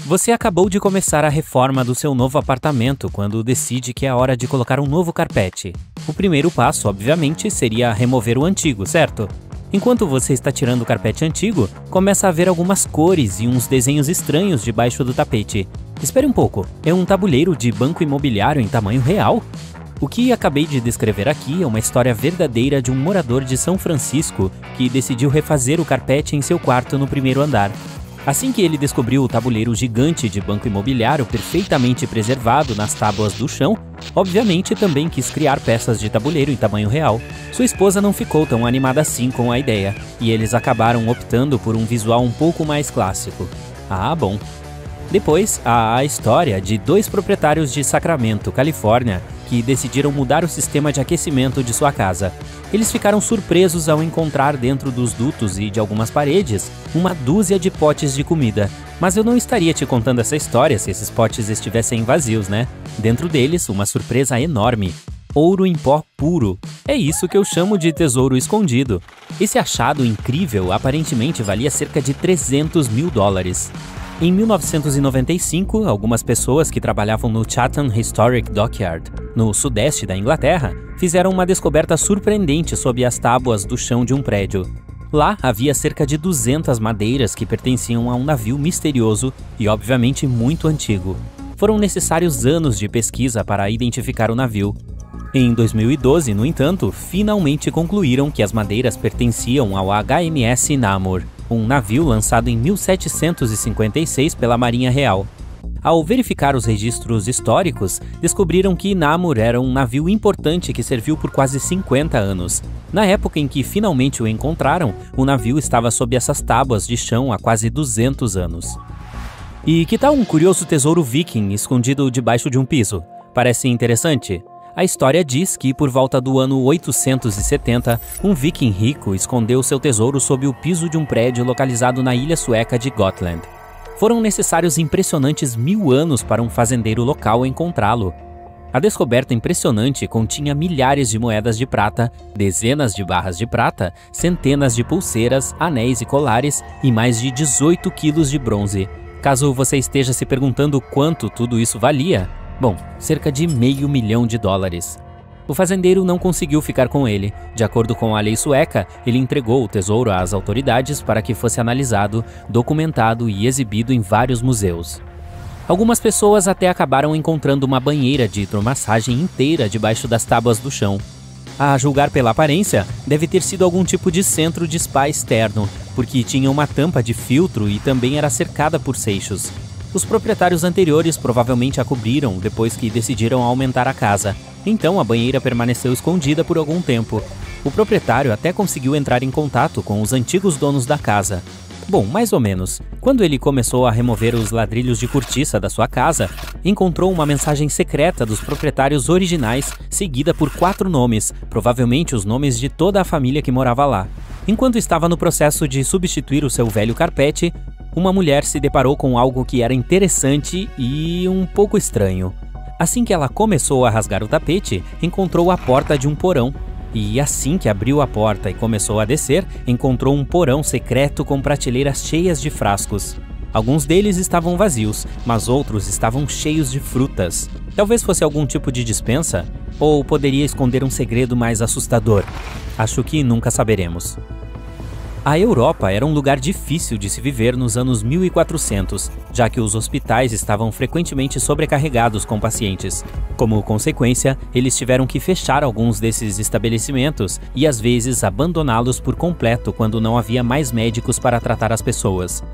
Você acabou de começar a reforma do seu novo apartamento quando decide que é hora de colocar um novo carpete. O primeiro passo, obviamente, seria remover o antigo, certo? Enquanto você está tirando o carpete antigo, começa a ver algumas cores e uns desenhos estranhos debaixo do tapete. Espere um pouco, é um tabuleiro de banco imobiliário em tamanho real? O que acabei de descrever aqui é uma história verdadeira de um morador de São Francisco que decidiu refazer o carpete em seu quarto no primeiro andar. Assim que ele descobriu o tabuleiro gigante de banco imobiliário perfeitamente preservado nas tábuas do chão, obviamente também quis criar peças de tabuleiro em tamanho real. Sua esposa não ficou tão animada assim com a ideia, e eles acabaram optando por um visual um pouco mais clássico. Ah, bom. Depois, há a história de dois proprietários de Sacramento, Califórnia, que decidiram mudar o sistema de aquecimento de sua casa. Eles ficaram surpresos ao encontrar dentro dos dutos e de algumas paredes uma dúzia de potes de comida. Mas eu não estaria te contando essa história se esses potes estivessem vazios, né? Dentro deles, uma surpresa enorme. Ouro em pó puro. É isso que eu chamo de tesouro escondido. Esse achado incrível aparentemente valia cerca de $300 mil. Em 1995, algumas pessoas que trabalhavam no Chatham Historic Dockyard, no sudeste da Inglaterra, fizeram uma descoberta surpreendente sob as tábuas do chão de um prédio. Lá havia cerca de 200 madeiras que pertenciam a um navio misterioso e obviamente muito antigo. Foram necessários anos de pesquisa para identificar o navio. Em 2012, no entanto, finalmente concluíram que as madeiras pertenciam ao HMS Namur, um navio lançado em 1756 pela Marinha Real. Ao verificar os registros históricos, descobriram que Namur era um navio importante que serviu por quase 50 anos. Na época em que finalmente o encontraram, o navio estava sob essas tábuas de chão há quase 200 anos. E que tal um curioso tesouro viking escondido debaixo de um piso? Parece interessante? A história diz que, por volta do ano 870, um viking rico escondeu seu tesouro sob o piso de um prédio localizado na ilha sueca de Gotland. Foram necessários impressionantes 1000 anos para um fazendeiro local encontrá-lo. A descoberta impressionante continha milhares de moedas de prata, dezenas de barras de prata, centenas de pulseiras, anéis e colares e mais de 18 quilos de bronze. Caso você esteja se perguntando quanto tudo isso valia, bom, cerca de $500 mil. O fazendeiro não conseguiu ficar com ele. De acordo com a lei sueca, ele entregou o tesouro às autoridades para que fosse analisado, documentado e exibido em vários museus. Algumas pessoas até acabaram encontrando uma banheira de hidromassagem inteira debaixo das tábuas do chão. A julgar pela aparência, deve ter sido algum tipo de centro de spa externo, porque tinha uma tampa de filtro e também era cercada por seixos. Os proprietários anteriores provavelmente a cobriram depois que decidiram aumentar a casa, então a banheira permaneceu escondida por algum tempo. O proprietário até conseguiu entrar em contato com os antigos donos da casa. Bom, mais ou menos. Quando ele começou a remover os ladrilhos de cortiça da sua casa, encontrou uma mensagem secreta dos proprietários originais, seguida por 4 nomes, provavelmente os nomes de toda a família que morava lá. Enquanto estava no processo de substituir o seu velho carpete, uma mulher se deparou com algo que era interessante e um pouco estranho. Assim que ela começou a rasgar o tapete, encontrou a porta de um porão. E assim que abriu a porta e começou a descer, encontrou um porão secreto com prateleiras cheias de frascos. Alguns deles estavam vazios, mas outros estavam cheios de frutas. Talvez fosse algum tipo de despensa, ou poderia esconder um segredo mais assustador. Acho que nunca saberemos. A Europa era um lugar difícil de se viver nos anos 1400, já que os hospitais estavam frequentemente sobrecarregados com pacientes. Como consequência, eles tiveram que fechar alguns desses estabelecimentos e às vezes abandoná-los por completo quando não havia mais médicos para tratar as pessoas.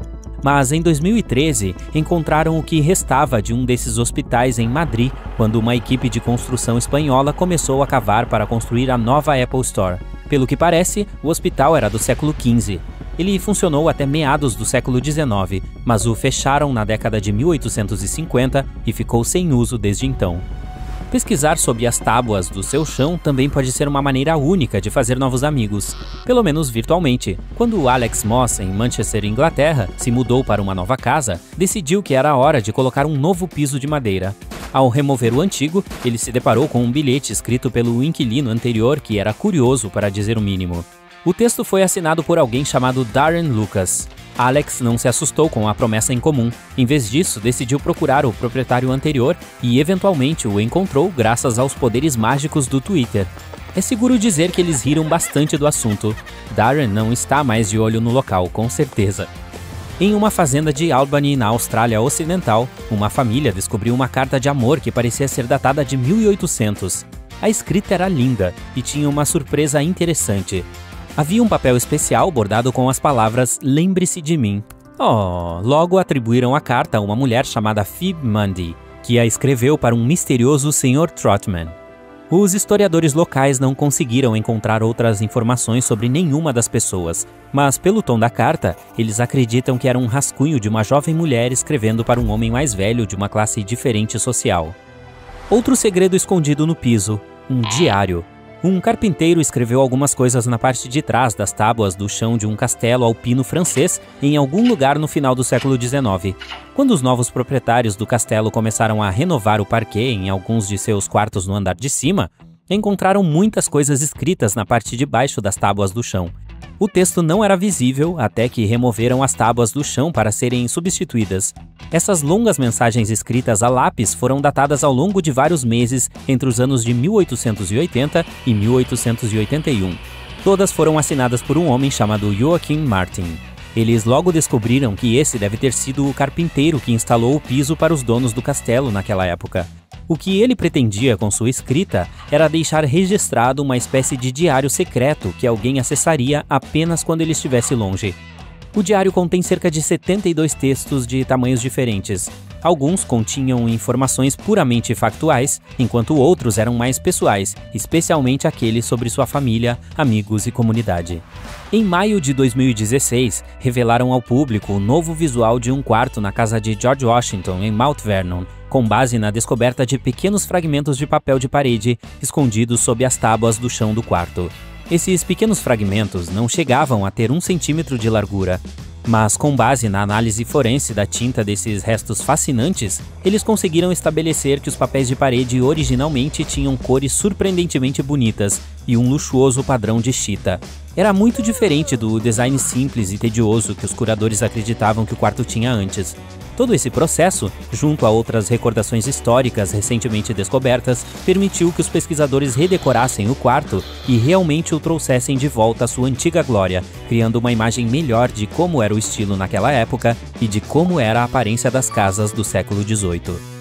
Mas em 2013, encontraram o que restava de um desses hospitais em Madrid, quando uma equipe de construção espanhola começou a cavar para construir a nova Apple Store. Pelo que parece, o hospital era do século XV. Ele funcionou até meados do século XIX, mas o fecharam na década de 1850 e ficou sem uso desde então. Pesquisar sobre as tábuas do seu chão também pode ser uma maneira única de fazer novos amigos, pelo menos virtualmente. Quando Alex Moss, em Manchester, Inglaterra, se mudou para uma nova casa, decidiu que era hora de colocar um novo piso de madeira. Ao remover o antigo, ele se deparou com um bilhete escrito pelo inquilino anterior que era curioso para dizer o mínimo. O texto foi assinado por alguém chamado Darren Lucas. Alex não se assustou com a promessa em comum. Em vez disso, decidiu procurar o proprietário anterior e eventualmente o encontrou graças aos poderes mágicos do Twitter. É seguro dizer que eles riram bastante do assunto. Darren não está mais de olho no local, com certeza. Em uma fazenda de Albany, na Austrália Ocidental, uma família descobriu uma carta de amor que parecia ser datada de 1800. A escrita era linda e tinha uma surpresa interessante. Havia um papel especial bordado com as palavras "Lembre-se de mim". Logo atribuíram a carta a uma mulher chamada Phoebe Mundy, que a escreveu para um misterioso Sr. Trotman. Os historiadores locais não conseguiram encontrar outras informações sobre nenhuma das pessoas, mas pelo tom da carta, eles acreditam que era um rascunho de uma jovem mulher escrevendo para um homem mais velho de uma classe diferente social. Outro segredo escondido no piso: um diário. Um carpinteiro escreveu algumas coisas na parte de trás das tábuas do chão de um castelo alpino francês em algum lugar no final do século XIX. Quando os novos proprietários do castelo começaram a renovar o parquet em alguns de seus quartos no andar de cima, encontraram muitas coisas escritas na parte de baixo das tábuas do chão. O texto não era visível até que removeram as tábuas do chão para serem substituídas. Essas longas mensagens escritas a lápis foram datadas ao longo de vários meses entre os anos de 1880 e 1881. Todas foram assinadas por um homem chamado Joachim Martin. Eles logo descobriram que esse deve ter sido o carpinteiro que instalou o piso para os donos do castelo naquela época. O que ele pretendia com sua escrita era deixar registrado uma espécie de diário secreto que alguém acessaria apenas quando ele estivesse longe. O diário contém cerca de 72 textos de tamanhos diferentes. Alguns continham informações puramente factuais, enquanto outros eram mais pessoais, especialmente aqueles sobre sua família, amigos e comunidade. Em maio de 2016, revelaram ao público o novo visual de um quarto na casa de George Washington, em Mount Vernon, com base na descoberta de pequenos fragmentos de papel de parede escondidos sob as tábuas do chão do quarto. Esses pequenos fragmentos não chegavam a ter 1 centímetro de largura, mas com base na análise forense da tinta desses restos fascinantes, eles conseguiram estabelecer que os papéis de parede originalmente tinham cores surpreendentemente bonitas e um luxuoso padrão de chita. Era muito diferente do design simples e tedioso que os curadores acreditavam que o quarto tinha antes. Todo esse processo, junto a outras recordações históricas recentemente descobertas, permitiu que os pesquisadores redecorassem o quarto e realmente o trouxessem de volta à sua antiga glória, criando uma imagem melhor de como era o estilo naquela época e de como era a aparência das casas do século XVIII.